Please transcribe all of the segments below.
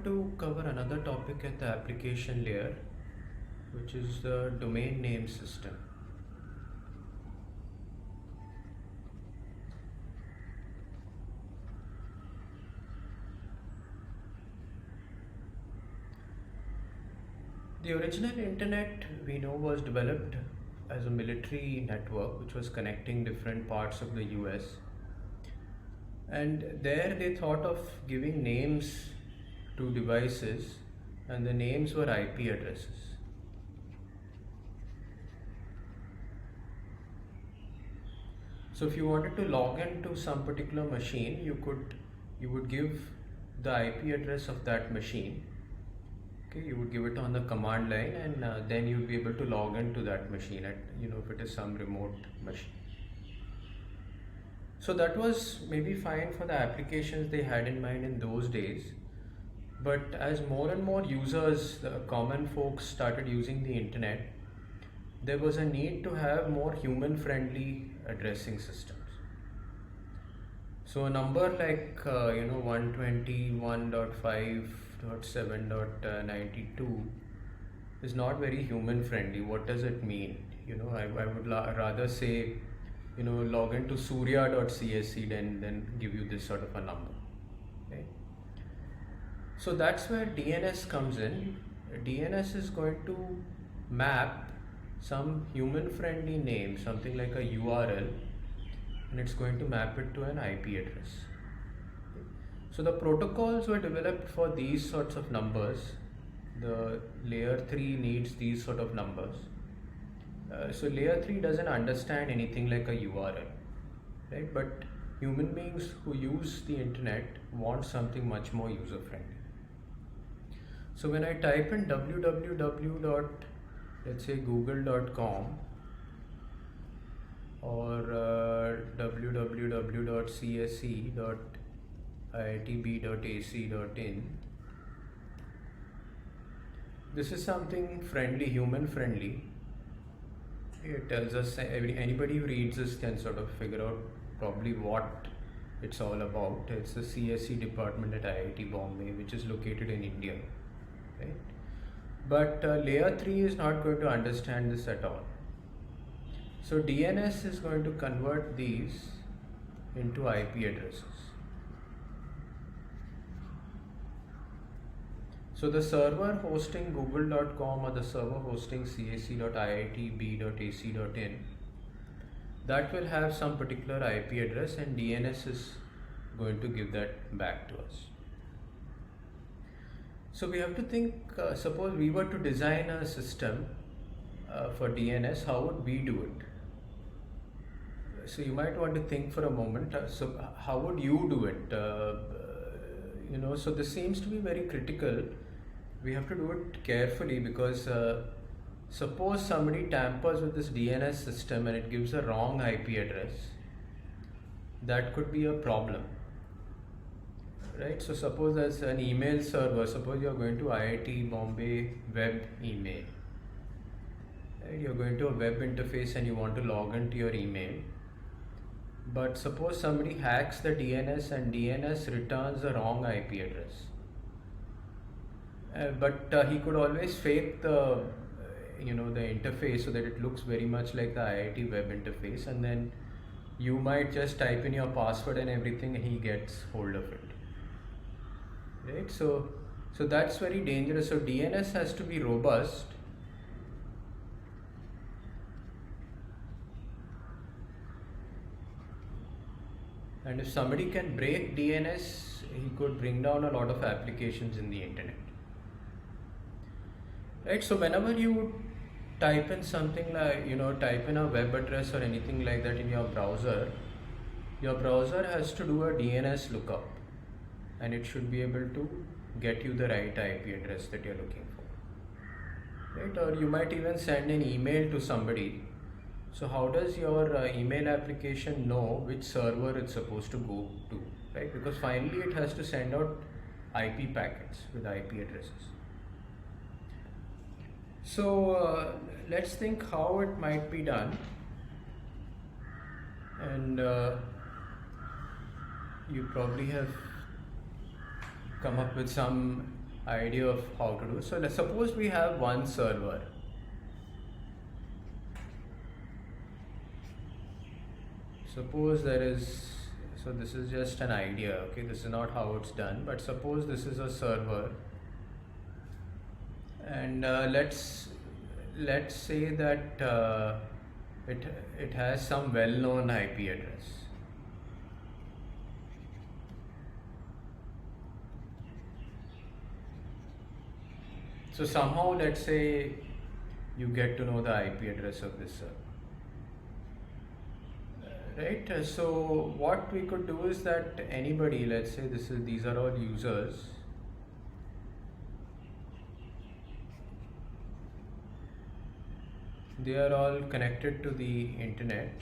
wanted to cover another topic at the application layer, which is the domain name system. The original internet we know was developed as a military network which was connecting different parts of the US. And there they thought of giving names to devices, and the names were IP addresses. So if you wanted to log into some particular machine, you would give the IP address of that machine. Okay, you would give it on the command line, and then you'd be able to log into that machine at, if it is some remote machine. So that was maybe fine for the applications they had in mind in those days. But as more and more users, the common folks, started using the internet, there was a need to have more human-friendly addressing systems. So a number like 121.5.7.92 is not very human-friendly. What does it mean? I would rather say, log into surya.csc than give you this sort of a number. Okay? So that's where DNS comes in. DNS is going to map some human-friendly name, something like a URL, and it's going to map it to an IP address. So the protocols were developed for these sorts of numbers. The layer 3 needs these sort of numbers. So layer 3 doesn't understand anything like a URL, right? But human beings who use the internet want something much more user-friendly. So when I type in let's say google.com or www.csc.iitb.ac.in, this is something friendly, human friendly. It tells us, anybody who reads this can sort of figure out probably what it's all about. It's the CSE department at IIT Bombay, which is located in India, right? But layer 3 is not going to understand this at all. So DNS is going to convert these into IP addresses. So the server hosting google.com or the server hosting csc.iitb.ac.in, that will have some particular IP address, and DNS is going to give that back to us. So we have to think, suppose we were to design a system for DNS, how would we do it? So you might want to think for a moment, so how would you do it? So this seems to be very critical. We have to do it carefully because suppose somebody tampers with this DNS system and it gives a wrong IP address, that could be a problem. Right? So suppose there's an email server, suppose you're going to IIT Bombay web email. Right? You're going to a web interface and you want to log into your email. But suppose somebody hacks the DNS and DNS returns the wrong IP address. But he could always fake the interface so that it looks very much like the IIT web interface, and then you might just type in your password and everything and he gets hold of it. Right? So that's very dangerous. So DNS has to be robust. And if somebody can break DNS, he could bring down a lot of applications in the internet. Right? So whenever you type in something like, type in a web address or anything like that in your browser has to do a DNS lookup, and it should be able to get you the right IP address that you're looking for. Right? Or you might even send an email to somebody. So how does your email application know which server it's supposed to go to, right? Because finally it has to send out IP packets with IP addresses. So let's think how it might be done. And you probably have come up with some idea of how to do. So let's suppose we have one server. Suppose there is, so this is just an idea, okay, this is not how it's done, but suppose this is a server, and let's say that it has some well-known IP address. So somehow, let's say you get to know the IP address of this server. Right, so what we could do is that anybody, let's say these are all users, they are all connected to the internet.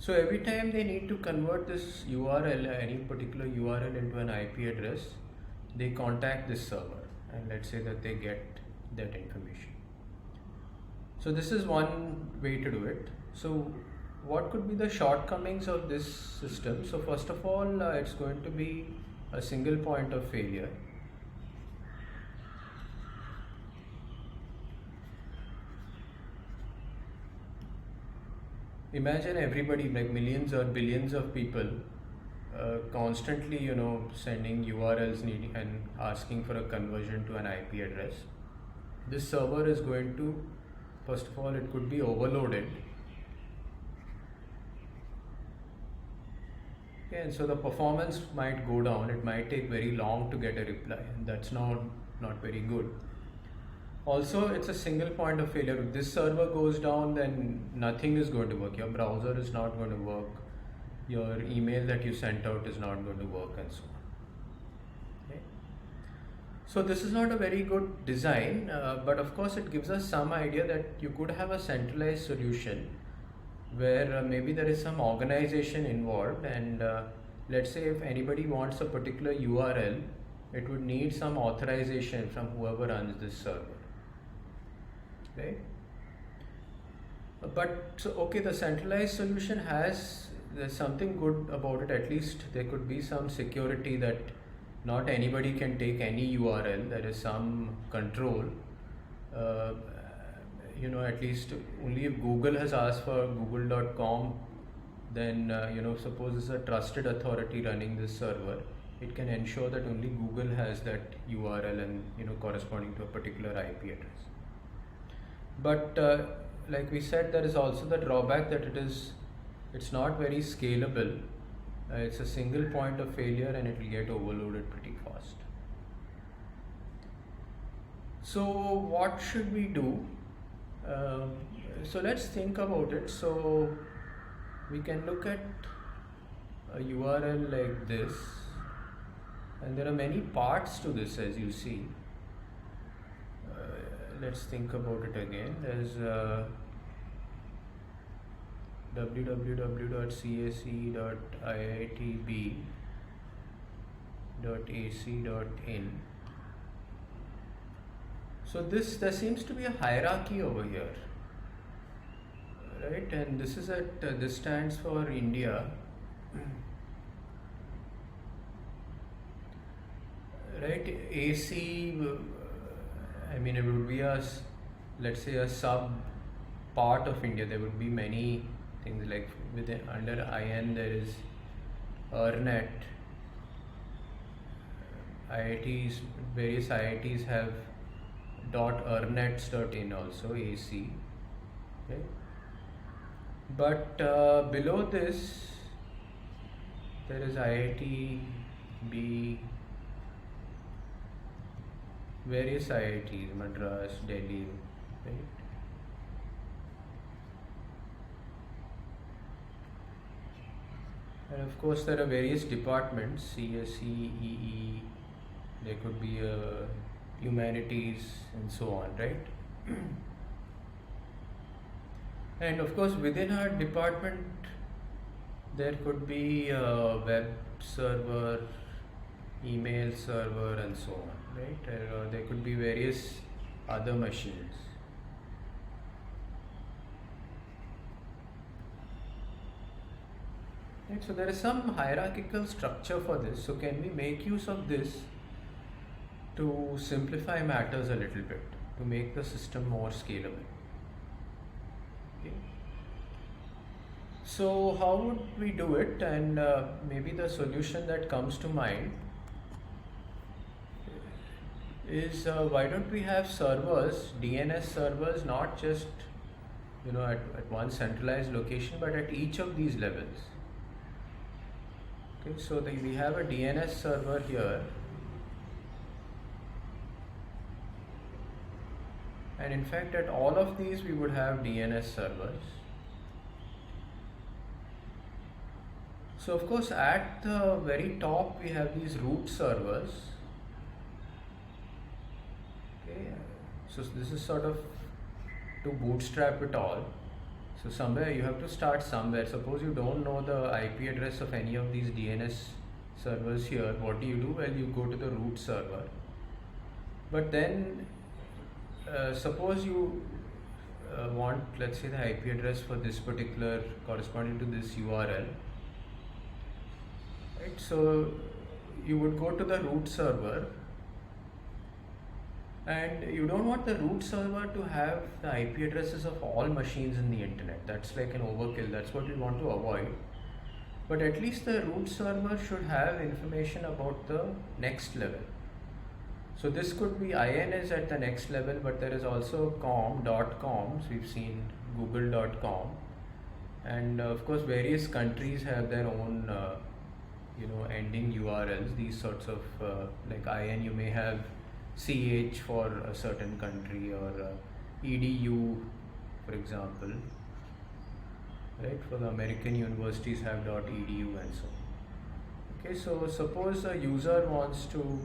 So every time they need to convert this URL, any particular URL into an IP address, they contact this server and let's say that they get that information. So this is one way to do it. So what could be the shortcomings of this system? So first of all, it's going to be a single point of failure. Imagine everybody, like millions or billions of people, constantly, sending URLs needing and asking for a conversion to an IP address. This server is going to, first of all, it could be overloaded. Okay, and so the performance might go down. It might take very long to get a reply, and that's not very good. Also, it's a single point of failure. If this server goes down, then nothing is going to work. Your browser is not going to work. Your email that you sent out is not going to work, and so on. Okay. So this is not a very good design, but of course it gives us some idea that you could have a centralized solution where maybe there is some organization involved, and let's say if anybody wants a particular URL, it would need some authorization from whoever runs this server. Right? But so okay, the centralized solution there's something good about it. At least there could be some security that not anybody can take any URL. There is some control. At least only if Google has asked for google.com, then suppose it's a trusted authority running this server, it can ensure that only Google has that URL and corresponding to a particular IP address. But like we said, there is also the drawback that it's not very scalable. It's a single point of failure and it will get overloaded pretty fast. So what should we do? So let's think about it. So we can look at a URL like this, and there are many parts to this, as you see. Let's think about it again. There's www.csc.iitb.ac.in. So there seems to be a hierarchy over here, right? And this stands for India, right? AC, it would be let's say a sub part of India. There would be many things like under IN there is EarNet. IITs, various IITs have .earnets.in also, AC. Okay. But below this there is IITB, various IITs, Madras, Delhi, right? And of course there are various departments, CSE, EE, there could be humanities and so on, right? And of course within our department there could be a web server, email server and so on, right? There could be various other machines. Right, so there is some hierarchical structure for this. So can we make use of this to simplify matters a little bit, to make the system more scalable? Okay. So how would we do it? And maybe the solution that comes to mind is why don't we have servers, DNS servers, not just at one centralized location, but at each of these levels. Okay, so we have a DNS server here, and in fact at all of these we would have DNS servers. So of course at the very top we have these root servers. Okay, so this is sort of to bootstrap it all. So somewhere you have to start somewhere. Suppose you don't know the IP address of any of these DNS servers here. What do? Well, you go to the root server. But then suppose you want, let's say, the IP address for this particular corresponding to this URL. Right? So you would go to the root server, and you don't want the root server to have the IP addresses of all machines in the internet. That's like an overkill. That's what we want to avoid. But at least the root server should have information about the next level. So this could be IN is at the next level, but there is also .coms. We've seen google.com, and of course various countries have their own ending URLs. These sorts of like IN, you may have CH for a certain country, or EDU, for example, right? For the American universities have .edu and so on. Okay, so suppose a user wants to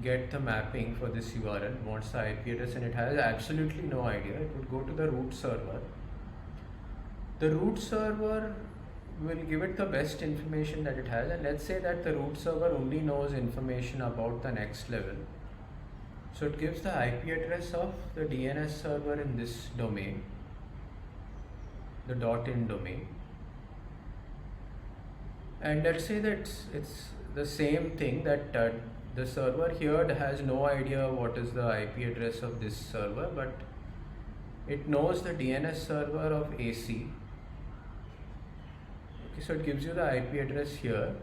get the mapping for this URL, wants the IP address, and it has absolutely no idea. It would go to the root server. The root server will give it the best information that it has, and let's say that the root server only knows information about the next level. So it gives the IP address of the DNS server in this domain, the .in domain, and let's say that it's the same thing, that the server here has no idea what is the IP address of this server, but it knows the DNS server of AC. Okay, so it gives you the IP address here,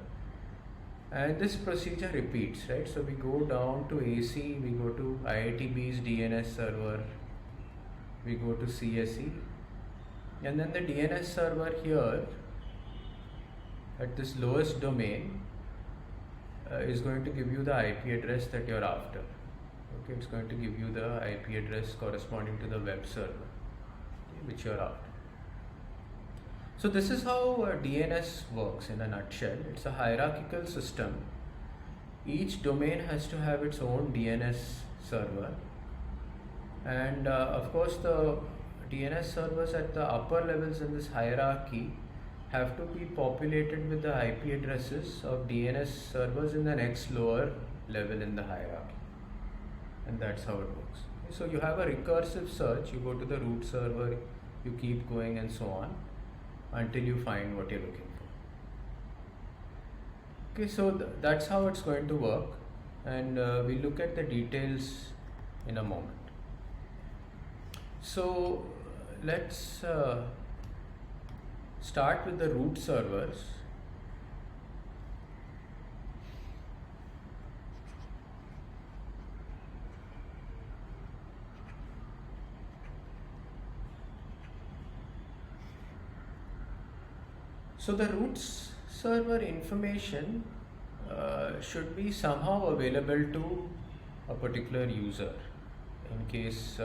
and this procedure repeats, right? So we go down to AC, we go to IITB's DNS server, we go to CSE, and then the DNS server here at this lowest domain is going to give you the IP address that you're after. Okay, it's going to give you the IP address corresponding to the web server, okay, which you're after. So this is how DNS works in a nutshell. It's a hierarchical system. Each domain has to have its own DNS server, and of course the DNS servers at the upper levels in this hierarchy have to be populated with the IP addresses of DNS servers in the next lower level in the hierarchy, and that's how it works. So you have a recursive search. You go to the root server, you keep going and so on until you find what you're looking for. Okay, so that's how it's going to work, and we'll look at the details in a moment. So let's start with the root servers. So the root server information should be somehow available to a particular user in case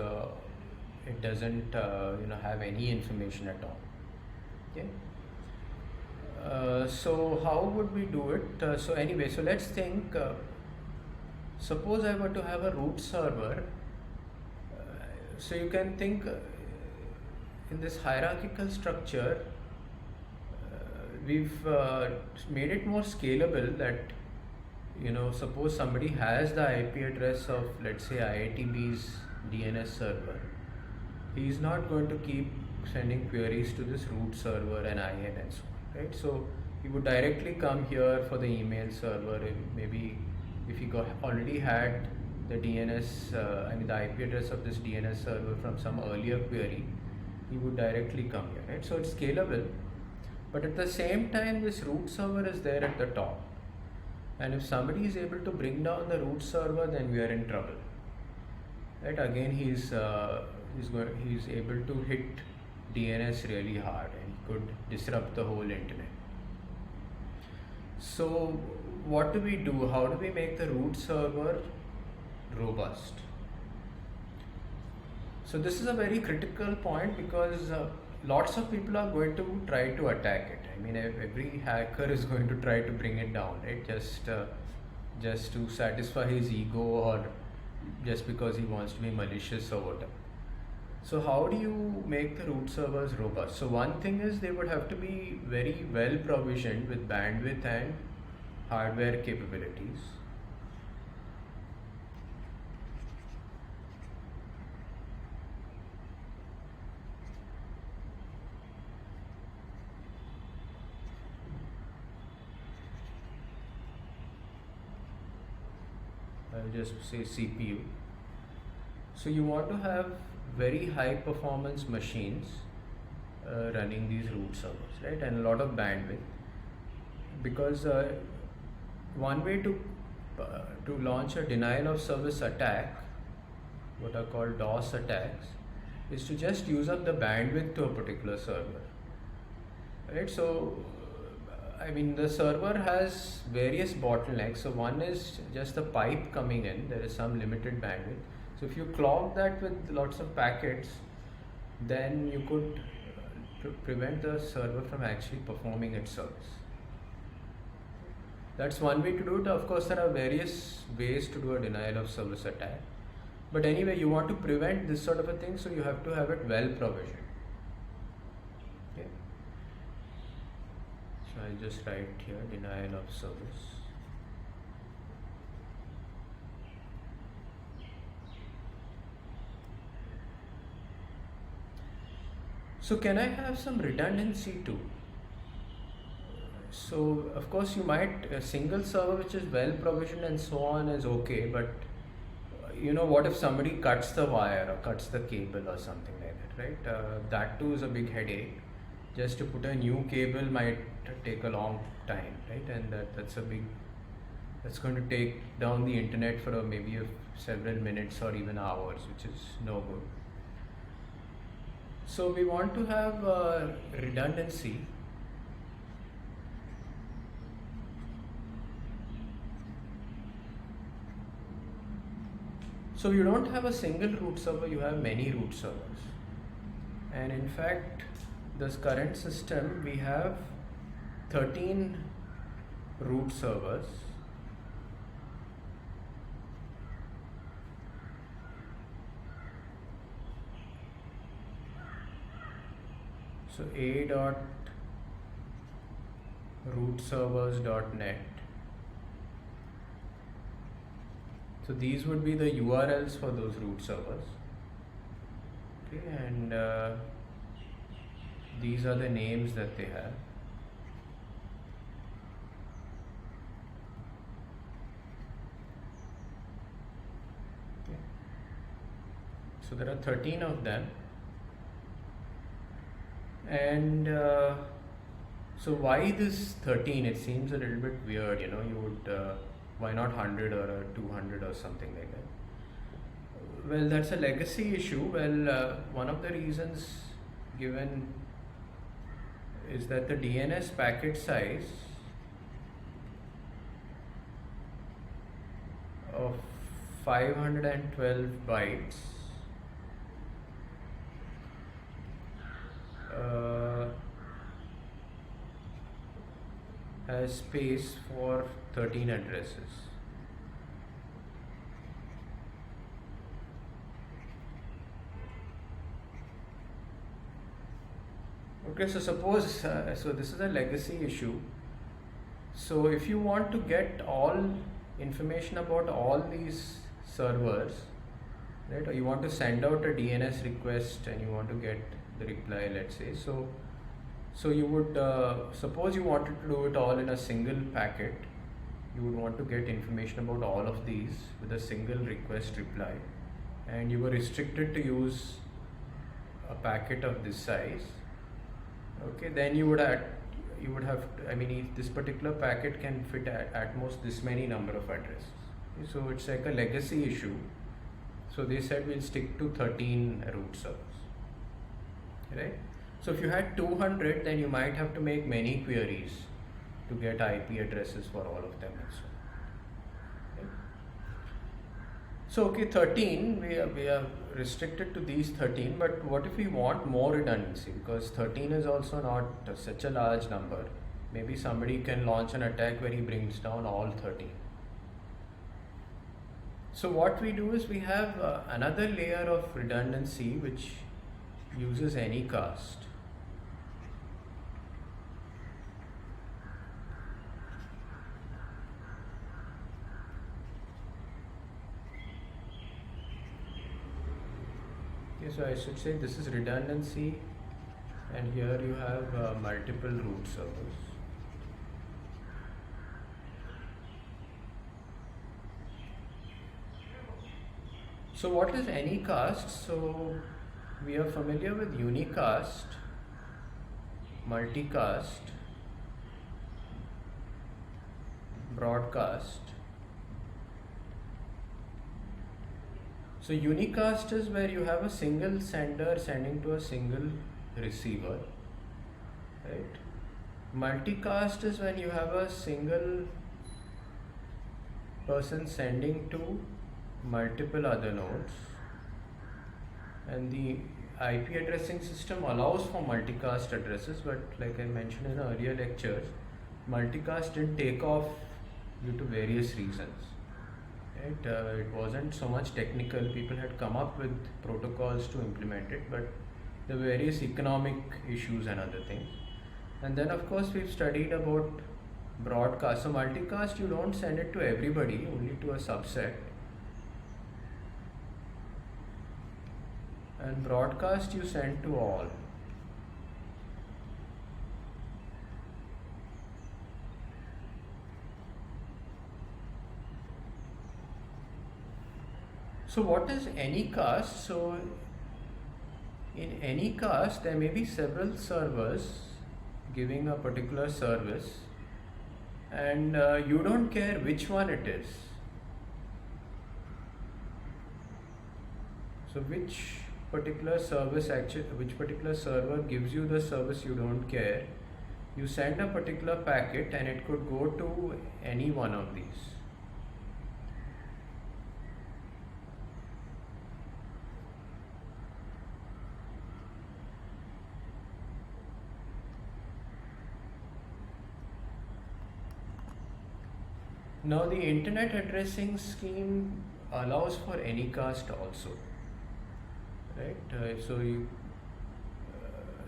it doesn't have any information at all. Okay. So how would we do it? So anyway, so let's think, suppose I were to have a root server. So you can think in this hierarchical structure, we've made it more scalable, that suppose somebody has the IP address of, let's say, IITB's DNS server. He's not going to keep sending queries to this root server and IN and so on. right? So he would directly come here for the email server. And maybe if he already had the DNS, the IP address of this DNS server from some earlier query, he would directly come here, right? So it's scalable, but at the same time, this root server is there at the top. And if somebody is able to bring down the root server, then we are in trouble, right? Again, he's able to hit DNS really hard, and he could disrupt the whole internet. So what do we do? How do we make the root server robust? So this is a very critical point, because lots of people are going to try to attack it. I mean, every hacker is going to try to bring it down, right? Just to satisfy his ego, or just because he wants to be malicious or whatever. So how do you make the root servers robust? So one thing is, they would have to be very well provisioned with bandwidth and hardware capabilities. I'll just say CPU. So you want to have very high performance machines running these root servers, right? And a lot of bandwidth, because one way to launch a denial of service attack, what are called DOS attacks, is to just use up the bandwidth to a particular server, right? So the server has various bottlenecks. So one is just the pipe coming in, there is some limited bandwidth. So if you clog that with lots of packets, then you could prevent the server from actually performing its service. That's one way to do it. Of course, there are various ways to do a denial of service attack. But anyway, you want to prevent this sort of a thing, so you have to have it well provisioned. Okay. So I'll just write here denial of service. So can I have some redundancy too? So of course, you might, a single server which is well provisioned and so on is okay, but what if somebody cuts the wire or cuts the cable or something like that, right? That too is a big headache. Just to put a new cable might take a long time, right? And that's going to take down the internet for maybe several minutes or even hours, which is no good. So we want to have redundancy. So you don't have a single root server, you have many root servers. And in fact, this current system, we have 13 root servers. So a.rootservers.net. So these would be the URLs for those root servers. Okay, and these are the names that they have. Okay. So there are 13 of them. And so why this 13? It seems a little bit weird, you would, why not 100 or 200 or something like that? Well, that's a legacy issue. Well, one of the reasons given is that the DNS packet size of 512 bytes has space for 13 addresses. Okay, so suppose, so this is a legacy issue. So if you want to get all information about all these servers, right, or you want to send out a DNS request and you want to get the reply, let's say, so So you would suppose you wanted to do it all in a single packet. You would want to get information about all of these with a single request reply, and you were restricted to use a packet of this size. Okay, then you would have I mean, this particular packet can fit at most this many number of addresses. Okay, so it's like a legacy issue. So they said we'll stick to 13 root servers, right? So if you had 200, then you might have to make many queries to get IP addresses for all of them also. Okay? So okay, 13, we are restricted to these 13, but what if we want more redundancy? Because 13 is also not such a large number. Maybe somebody can launch an attack where he brings down all 13. So what we do is we have another layer of redundancy which uses Anycast. Okay, so I should say this is redundancy, and here you have multiple root servers. So what is Anycast? So we are familiar with unicast, multicast, broadcast. So unicast is where you have a single sender sending to a single receiver, right? Multicast is when you have a single person sending to multiple other nodes, and the IP addressing system allows for multicast addresses, but like I mentioned in earlier lectures, multicast didn't take off due to various reasons. Right? It wasn't so much technical. People had come up with protocols to implement it, but the various economic issues and other things. And then of course we've studied about broadcast. So multicast, you don't send it to everybody, only to a subset. And broadcast you send to all. So what is Anycast? So in Anycast there may be several servers giving a particular service, and you don't care which one it is. So which particular server gives you the service, you don't care. You send a particular packet and it could go to any one of these. Now the internet addressing scheme allows for Anycast also, right?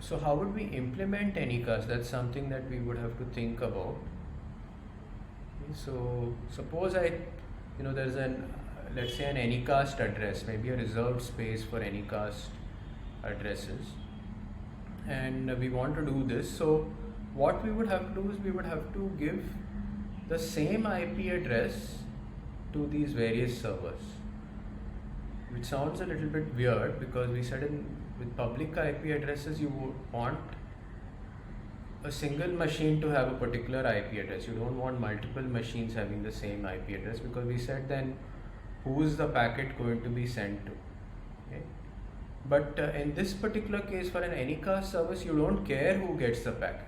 So how would we implement Anycast? That's something that we would have to think about. Okay, so suppose there's let's say an Anycast address, maybe a reserved space for Anycast addresses, and we want to do this. So what we would have to do is we would have to give the same IP address to these various servers, which sounds a little bit weird because we said with public IP addresses you would want a single machine to have a particular IP address. You don't want multiple machines having the same IP address, because we said then who is the packet going to be sent to? Okay? But in this particular case, for an Anycast service, you don't care who gets the packet.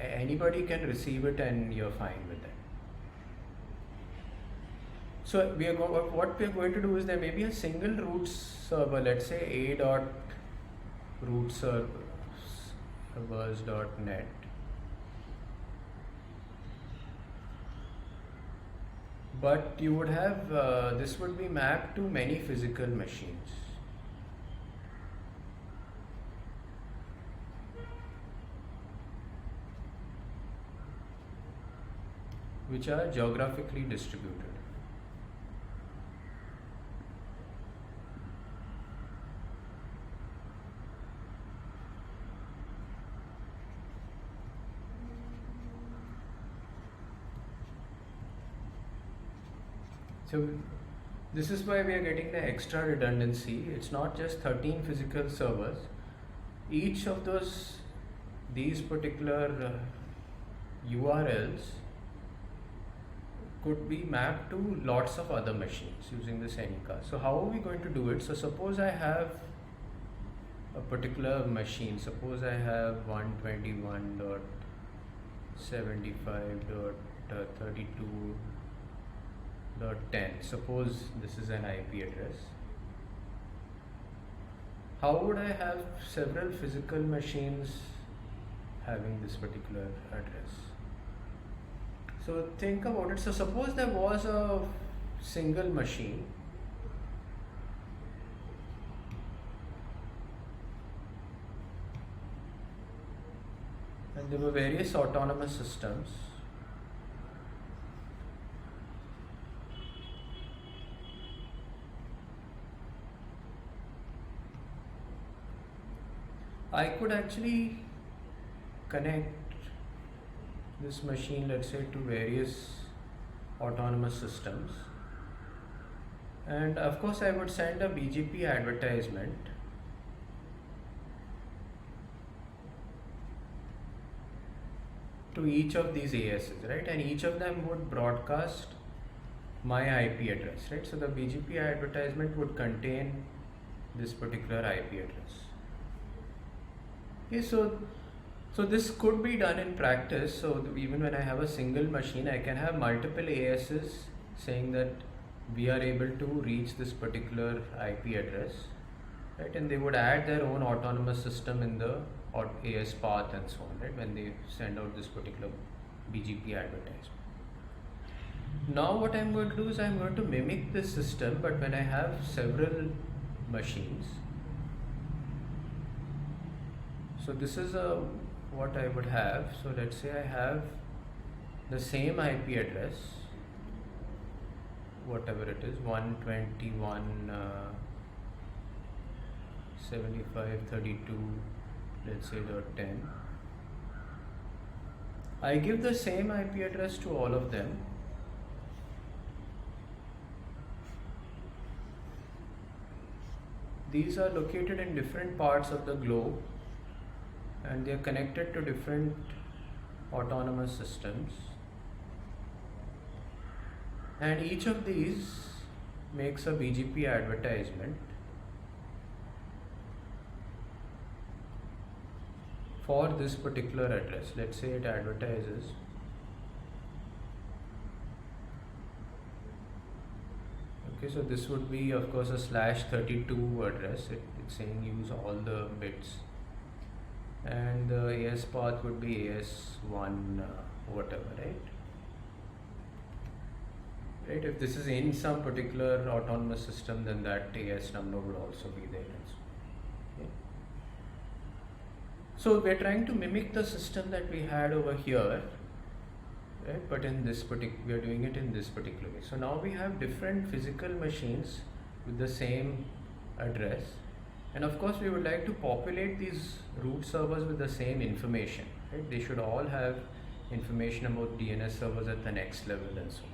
Anybody can receive it and you're fine with that. So what we are going to do is there may be a single root server, let's say a.rootservers.net. But you would have, this would be mapped to many physical machines. Which are geographically distributed. So this is why we are getting the extra redundancy. It's not just 13 physical servers. Each of these particular URLs could be mapped to lots of other machines using this Anycast. So how are we going to do it? So suppose I have a particular machine. Suppose I have 121.75.32.10. Suppose this is an IP address. How would I have several physical machines having this particular address? So think about it. So suppose there was a single machine and there were various autonomous systems. I could actually connect this machine, let's say, to various autonomous systems, and of course I would send a BGP advertisement to each of these ASs, right? And each of them would broadcast my IP address, right? So the BGP advertisement would contain this particular IP address. Okay, so this could be done in practice. So even when I have a single machine, I can have multiple ASs saying that we are able to reach this particular IP address, right? And they would add their own autonomous system in the AS path and so on, right? When they send out this particular BGP advertisement. Now what I'm going to do is I'm going to mimic this system, but when I have several machines. So this is what I would have. So let's say I have the same IP address, whatever it is, 121.75.32, let's say .10. I give the same IP address to all of them. These are located in different parts of the globe and they are connected to different autonomous systems, and each of these makes a BGP advertisement for this particular address. Let's say it advertises okay, so this would be of course a /32 address. It's saying use all the bits, and the AS path would be AS1 whatever, right? If this is in some particular autonomous system, then that AS number would also be there. Okay. So we're trying to mimic the system that we had over here, right? But in this we are doing it in this particular way. So now we have different physical machines with the same address. And of course, we would like to populate these root servers with the same information, right? They should all have information about DNS servers at the next level and so on.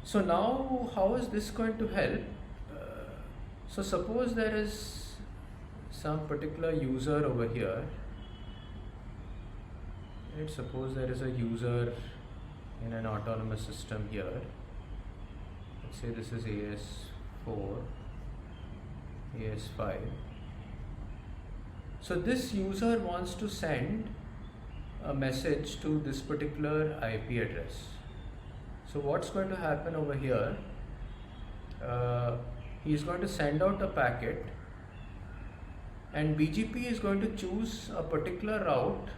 So now, how is this going to help? So suppose there is some particular user over here, right? Suppose there is a user in an autonomous system here. Let's say this is AS4. AS5. So this user wants to send a message to this particular IP address. So what's going to happen over here? He's going to send out a packet, and BGP is going to choose a particular route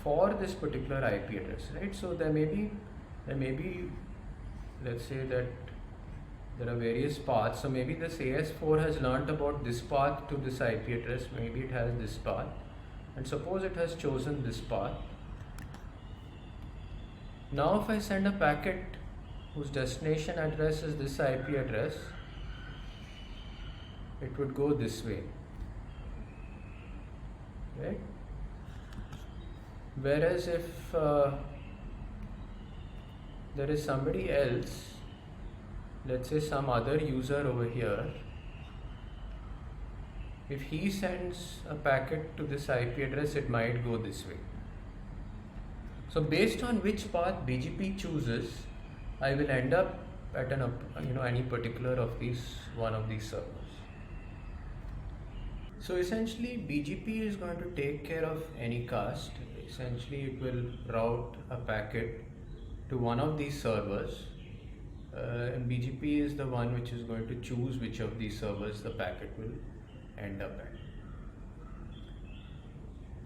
for this particular IP address, right? So there may be, let's say that there are various paths. So maybe this AS4 has learnt about this path to this IP address. Maybe it has this path, and suppose it has chosen this path. Now if I send a packet whose destination address is this IP address, it would go this way, right? there is somebody else, let's say some other user over here, if he sends a packet to this IP address, it might go this way. So based on which path BGP chooses, I will end up at any particular of these one of these servers. So essentially BGP is going to take care of Anycast. Essentially it will route a packet to one of these servers, and BGP is the one which is going to choose which of these servers the packet will end up at.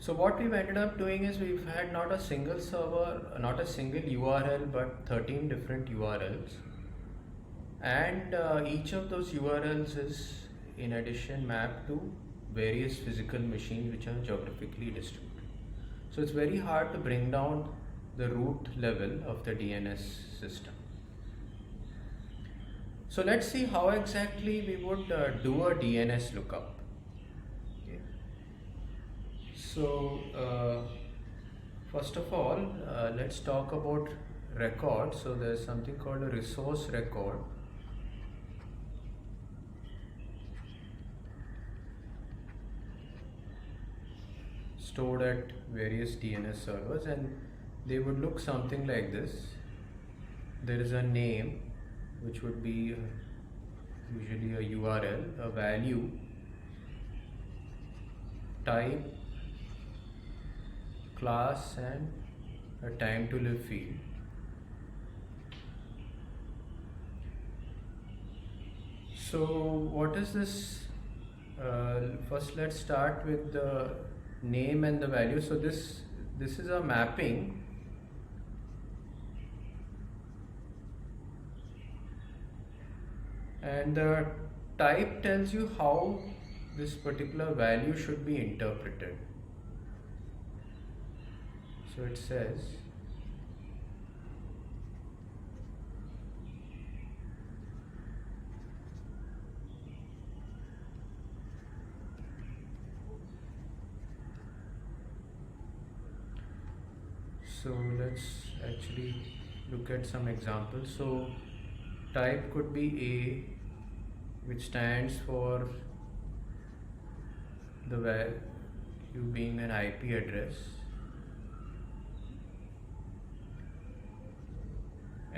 So what we've ended up doing is we've had not a single server, not a single URL, but 13 different URLs, and each of those URLs is in addition mapped to various physical machines which are geographically distributed. So it's very hard to bring down the root level of the DNS system. So let's see how exactly we would do a DNS lookup. Okay. So first of all, let's talk about records. So there's something called a resource record. Stored at various DNS servers, and they would look something like this. There is a name, which would be usually a URL, a value, type, class, and a time to live field. So what is this? First let's start with the name and the value. So this is a mapping, and the type tells you how this particular value should be interpreted. So it says so let's actually look at some examples. So type could be A, which stands for the value being an IP address.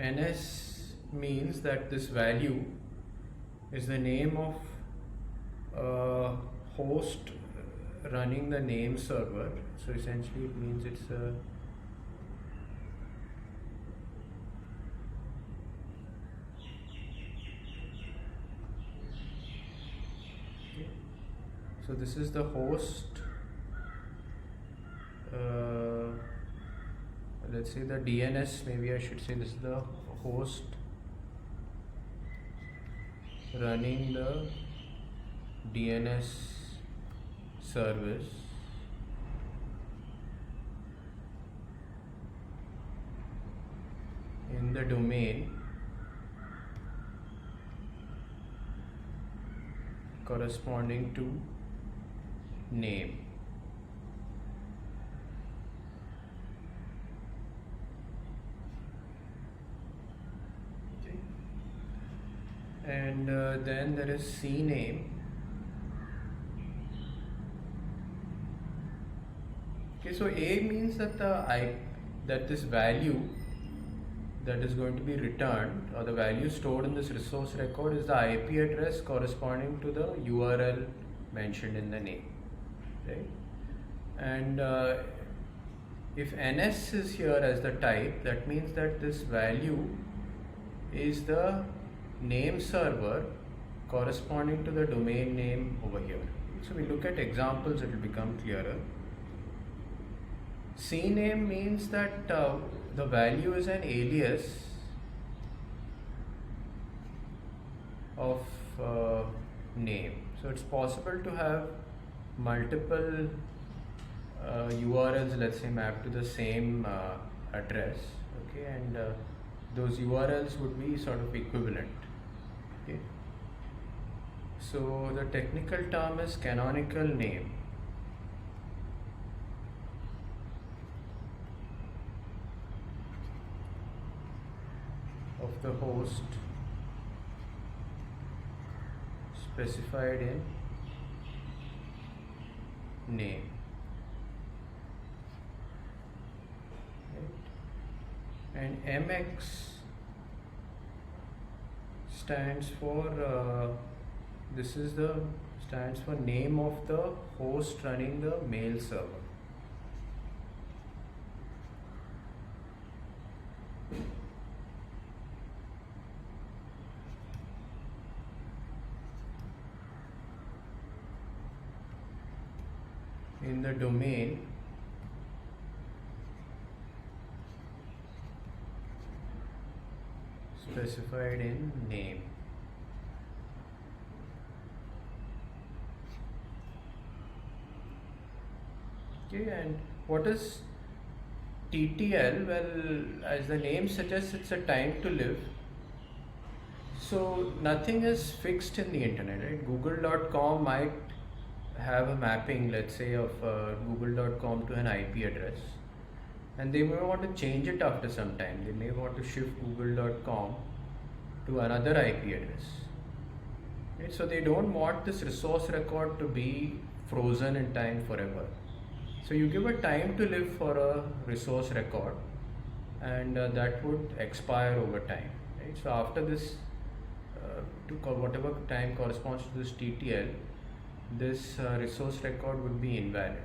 NS means that this value is the name of a host running the name server. So essentially it means it's a so this is the host, let's say the DNS, maybe I should say this is the host running the DNS service in the domain corresponding to name. Okay. And then there is CNAME. Okay, so A means that that this value that is going to be returned, or the value stored in this resource record, is the IP address corresponding to the URL mentioned in the name, right? And if NS is here as the type, that means that this value is the name server corresponding to the domain name over here. So we look at examples, it will become clearer. CNAME means that the value is an alias of name. So it's possible to have multiple URLs, let's say, mapped to the same address, okay, and those URLs would be sort of equivalent. Okay. So the technical term is canonical name. of the host specified in name. Right? And MX stands for stands for name of the host running the mail server. In the domain, specified in name. Okay, and what is TTL? Well, as the name suggests, it's a time to live. So nothing is fixed in the internet, right? Google.com might have a mapping, let's say, of google.com to an IP address, and they may want to change it after some time. They may want to shift google.com to another IP address. Right? So they don't want this resource record to be frozen in time forever. So you give a time to live for a resource record, and that would expire over time. Right? So after this, whatever time corresponds to this TTL, this resource record would be invalid.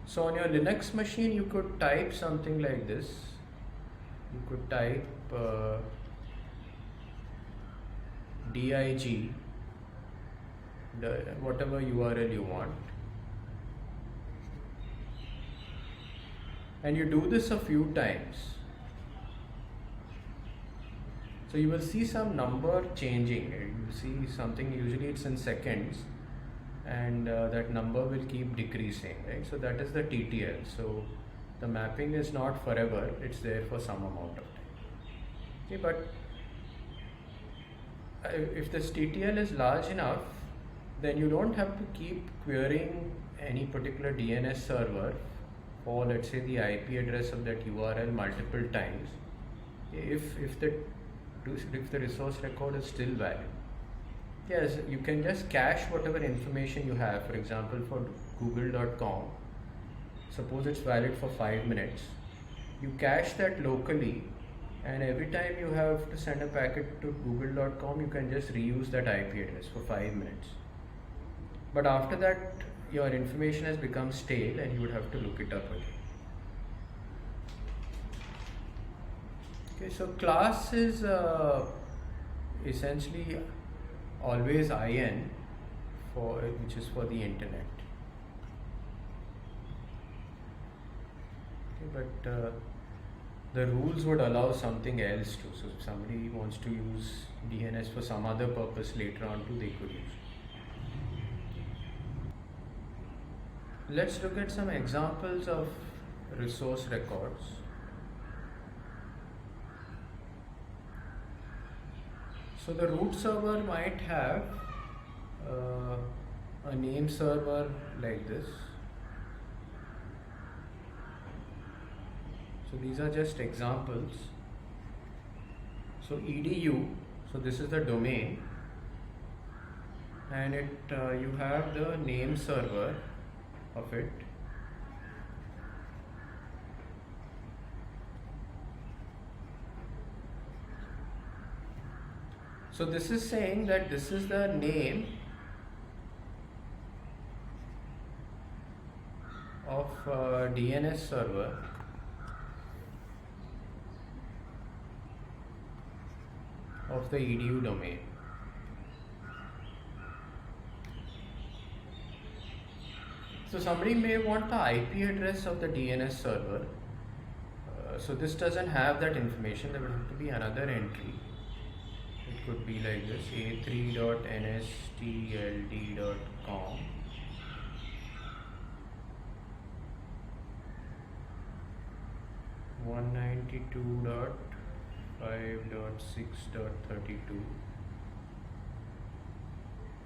So on your Linux machine, you could type something like this. You could type dig, whatever URL you want, and you do this a few times. So you will see some number changing. You will see something, usually it's in seconds, and that number will keep decreasing, right? So that is the TTL. So the mapping is not forever, it's there for some amount of time. Okay, but if this TTL is large enough, then you don't have to keep querying any particular DNS server for, let's say, the IP address of that URL multiple times if the resource record is still valid. Yes, you can just cache whatever information you have. For example, for google.com, suppose it's valid for 5 minutes. You cache that locally, and every time you have to send a packet to google.com, you can just reuse that IP address for 5 minutes. But after that, your information has become stale and you would have to look it up again. Okay, so class is essentially always IN, which is for the internet. Okay, but the rules would allow something else too. So if somebody wants to use DNS for some other purpose later on too, they could use it. Let's look at some examples of resource records. So the root server might have a name server like this. So these are just examples. So edu, so this is the domain, and you have the name server of it. So this is saying that this is the name of DNS server of the edu domain. So somebody may want the IP address of the DNS server. So this doesn't have that information. There will have to be another entry. It could be like this: a3.nstld.com. (192.5.6.32),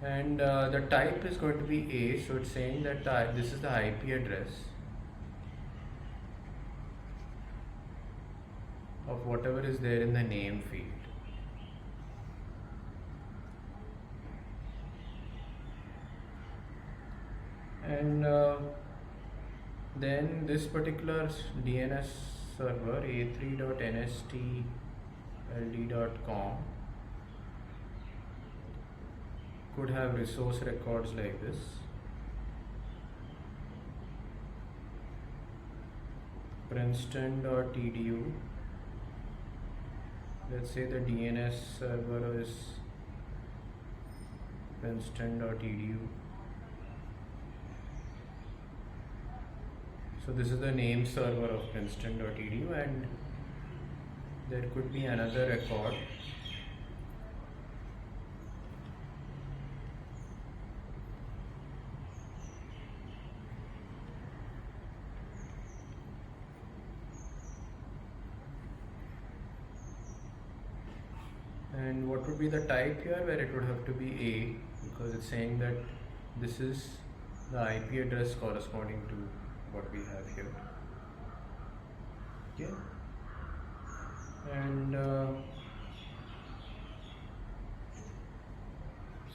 and the type is going to be A. So it's saying that this is the IP address of of whatever is there in the name field. And then this particular DNS server a3.nstld.com could have resource records like this. Princeton.edu. Let's say the DNS server is Princeton.edu. So this is the name server of Princeton.edu, and there could be another record. And what would be the type here? Where it would have to be A, because it's saying that this is the IP address corresponding to what we have here. Okay. And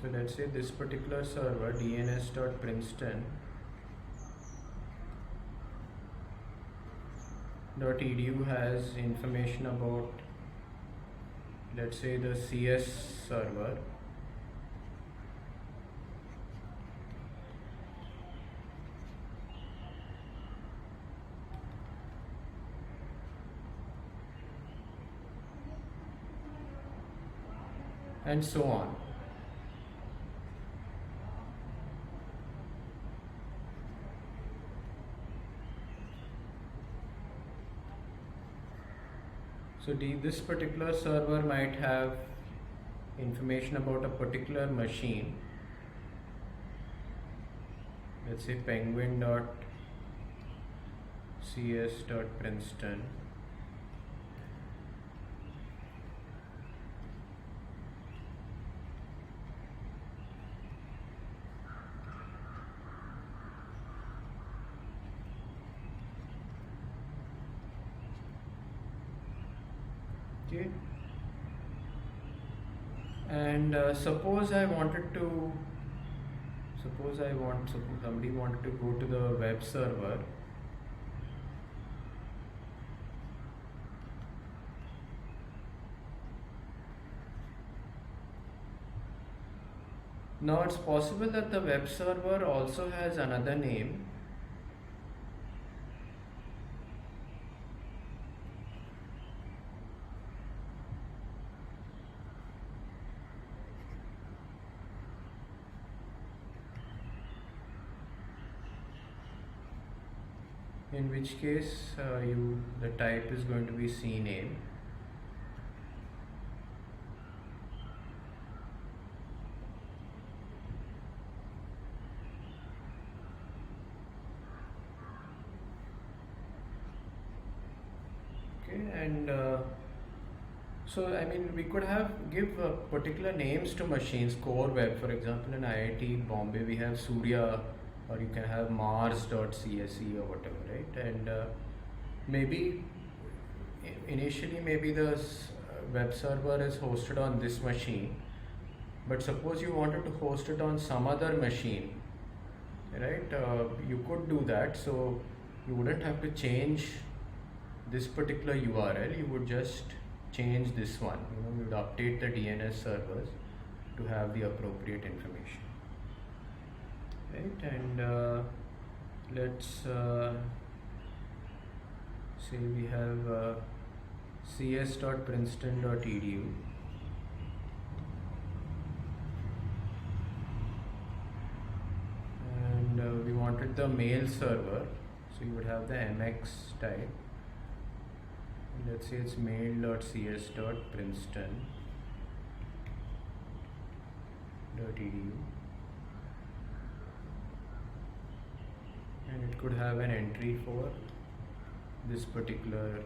so let's say this particular server dns.princeton.edu has information about, let's say, the CS server. And so on. So this particular server might have information about a particular machine. Let's say penguin.cs.princeton. Okay. And suppose somebody wanted to go to the web server. Now it's possible that the web server also has another name. In which case the type is going to be CNAME. Okay, and so I mean we could give particular names to machines. Core Web, for example, in IIT Bombay we have Surya, or you can have Mars.cse or whatever, right? And maybe initially the web server is hosted on this machine, but suppose you wanted to host it on some other machine, right? You could do that, so you wouldn't have to change this particular URL, you would just change this one. You would update the DNS servers to have the appropriate information. Right, and let's say we have cs.princeton.edu, and we wanted the mail server, so you would have the MX type. Let's say it's mail.cs.princeton.edu. And it could have an entry for this particular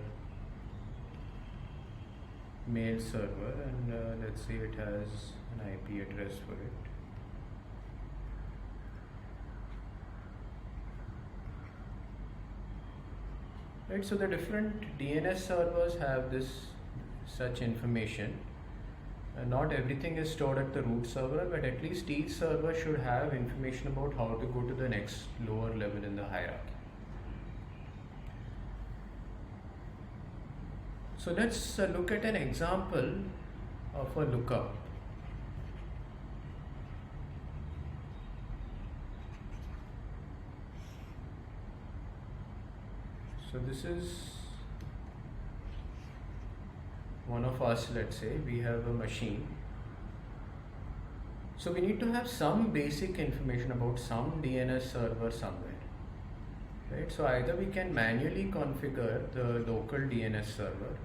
mail server, and let's say it has an IP address for it. right? So the different DNS servers have this such information. Not everything is stored at the root server, but at least each server should have information about how to go to the next lower level in the hierarchy. So let's look at an example of a lookup. So this is one of us, let's say, we have a machine. So we need to have some basic information about some DNS server somewhere, right? So either we can manually configure the local DNS server,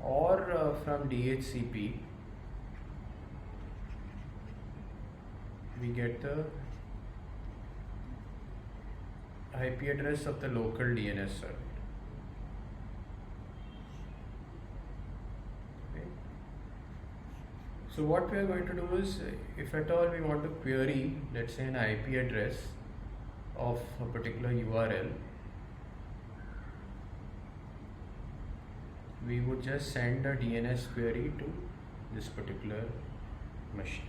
or from DHCP we get the IP address of the local DNS server. Okay. So what we are going to do is, if at all we want to query, let's say, an IP address of a particular URL, we would just send a DNS query to this particular machine.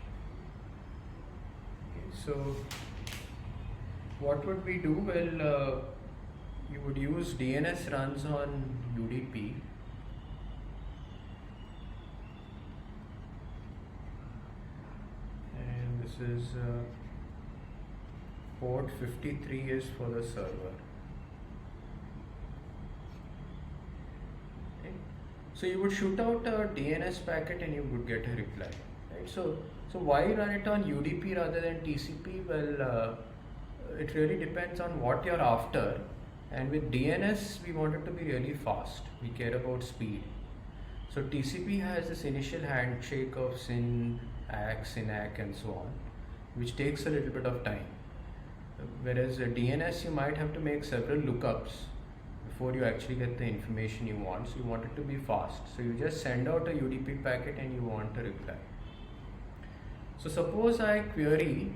Okay, so what would we do? Well, you would use DNS runs on UDP. And this is port 53 is for the server. Okay. So you would shoot out a DNS packet and you would get a reply. Right? So why run it on UDP rather than TCP? Well, it really depends on what you're after, and with DNS we want it to be really fast. We care about speed. So TCP has this initial handshake of SYN, ACK, SYN-ACK and so on, which takes a little bit of time. Whereas a DNS, you might have to make several lookups before you actually get the information you want. So you want it to be fast. So you just send out a UDP packet and you want a reply. So suppose I query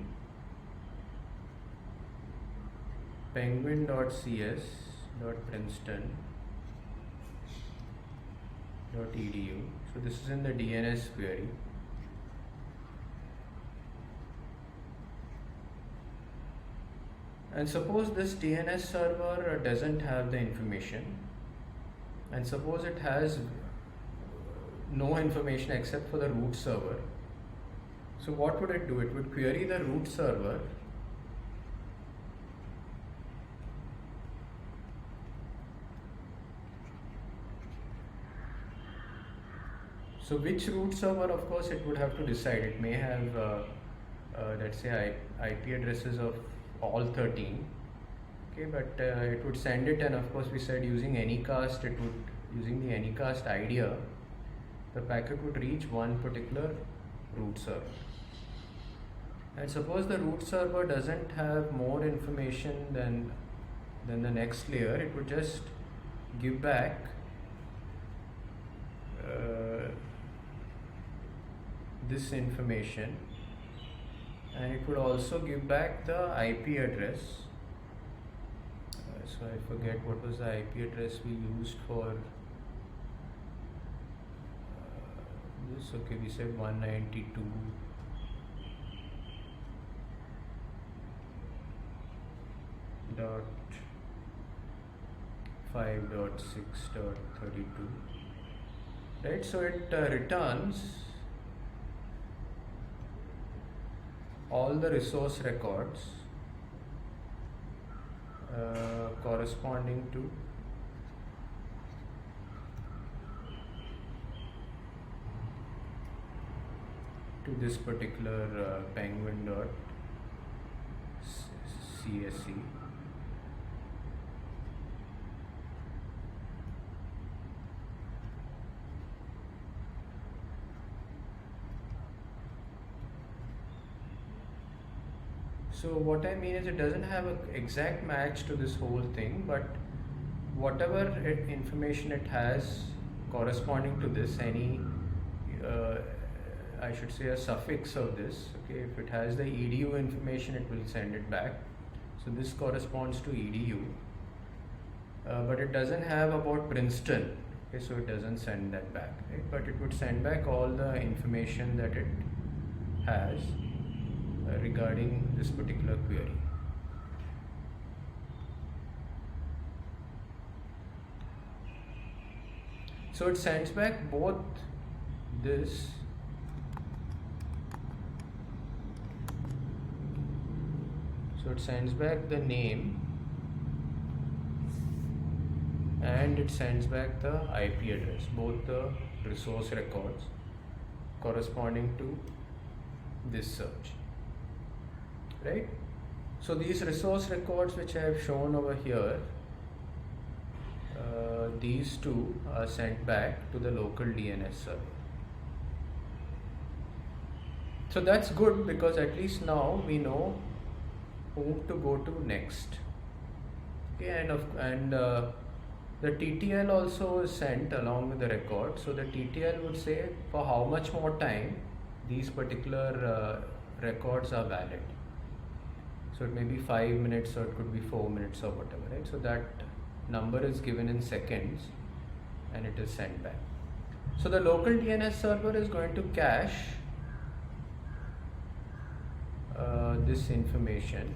penguin.cs.princeton.edu. So this is in the DNS query. And suppose this DNS server doesn't have the information, and suppose it has no information except for the root server. So what would it do? It would query the root server. So which root server, of course, it would have to decide. It may have, let's say, IP addresses of all 13. Okay, but it would send it, and of course we said using Anycast, using the Anycast idea, the packet would reach one particular root server. And suppose the root server doesn't have more information than the next layer, it would just give back this information, and it would also give back the IP address. So I forget what was the IP address we used for this. Okay, we said 192.5.6.32, right? So it returns all the resource records corresponding to this particular penguin.csc. So what I mean is, it doesn't have an exact match to this whole thing, but whatever information it has corresponding to this, any I should say a suffix of this, okay, if it has the edu information, it will send it back. So this corresponds to EDU, but it doesn't have about Princeton. Okay, so it doesn't send that back, right? But it would send back all the information that it has regarding this particular query. So it sends back both this so it sends back the name and it sends back the IP address, both the resource records corresponding to this search, right? So these resource records which I have shown over here, these two are sent back to the local DNS server. So that's good, because at least now we know whom to go to next. Okay, and the TTL also is sent along with the record. So the TTL would say for how much more time these particular records are valid. So it may be 5 minutes, or it could be 4 minutes, or whatever, right? So that number is given in seconds and it is sent back. So the local DNS server is going to cache this information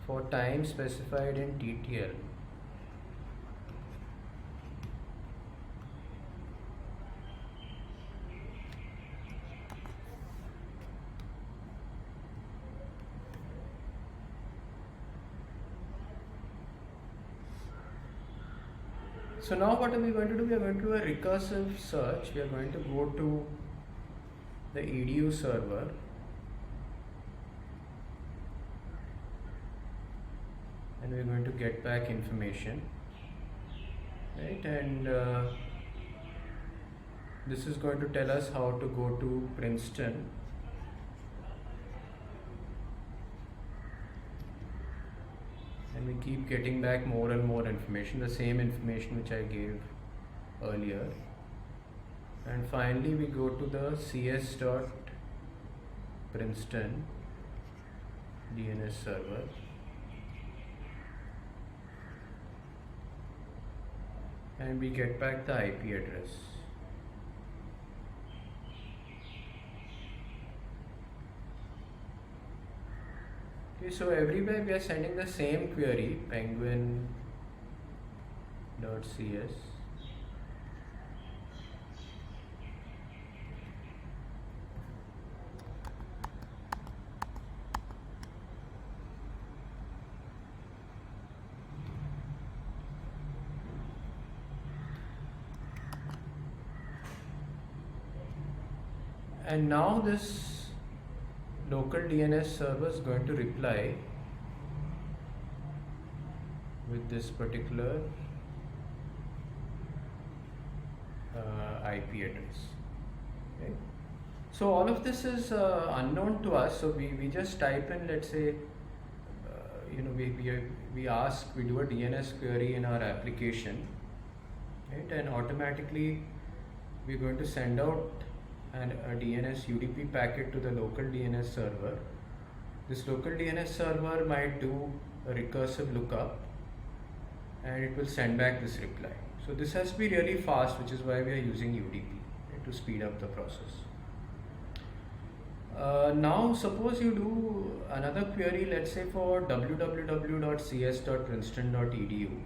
for time specified in TTL. So now what are we going to do? We are going to do a recursive search. We are going to go to the EDU server, and we are going to get back information, right? And this is going to tell us how to go to Princeton. And we keep getting back more and more information, the same information which I gave earlier. And finally we go to the cs.princeton DNS server. And we get back the IP address. Okay, so everywhere we are sending the same query, penguin.cs. And now this local DNS server is going to reply with this particular IP address. Okay. So all of this is unknown to us. So we just type in, let's say, we do a DNS query in our application, right? And automatically we're going to send out a DNS UDP packet to the local DNS server. This local DNS server might do a recursive lookup and it will send back this reply. So this has to be really fast, which is why we are using UDP, right, to speed up the process. Now suppose you do another query, let's say for www.cs.princeton.edu.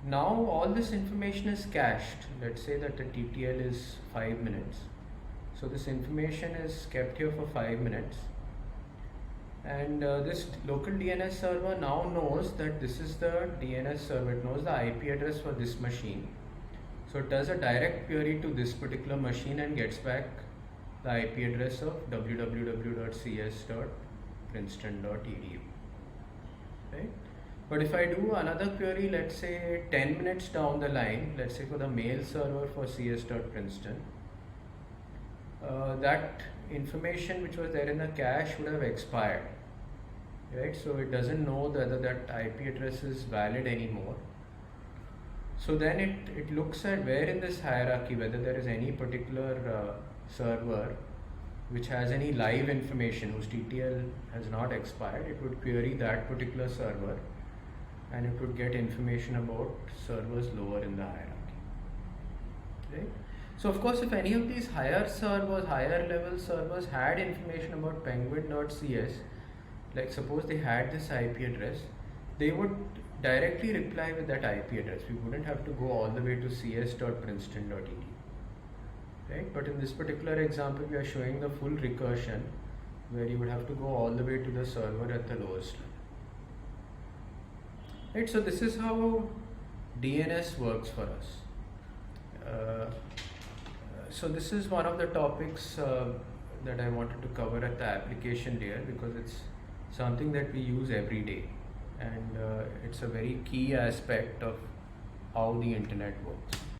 Now all this information is cached. Let's say that the TTL is 5 minutes. So this information is kept here for 5 minutes. And this local DNS server now knows that this is the DNS server. It knows the IP address for this machine. So it does a direct query to this particular machine and gets back the IP address of www.cs.princeton.edu. Right? But if I do another query, let's say 10 minutes down the line, let's say for the mail server for cs.princeton, that information which was there in the cache would have expired, right? So it doesn't know whether that IP address is valid anymore. So then it looks at where in this hierarchy, whether there is any particular server which has any live information whose TTL has not expired, it would query that particular server and it would get information about servers lower in the hierarchy. Right? So of course, if any of these higher servers, higher level servers had information about penguin.cs, like suppose they had this IP address, they would directly reply with that IP address. We wouldn't have to go all the way to cs.princeton.edu. Right? But in this particular example, we are showing the full recursion where you would have to go all the way to the server at the lowest level. Right? So this is how DNS works for us. So this is one of the topics that I wanted to cover at the application layer, because it's something that we use every day, and it's a very key aspect of how the internet works.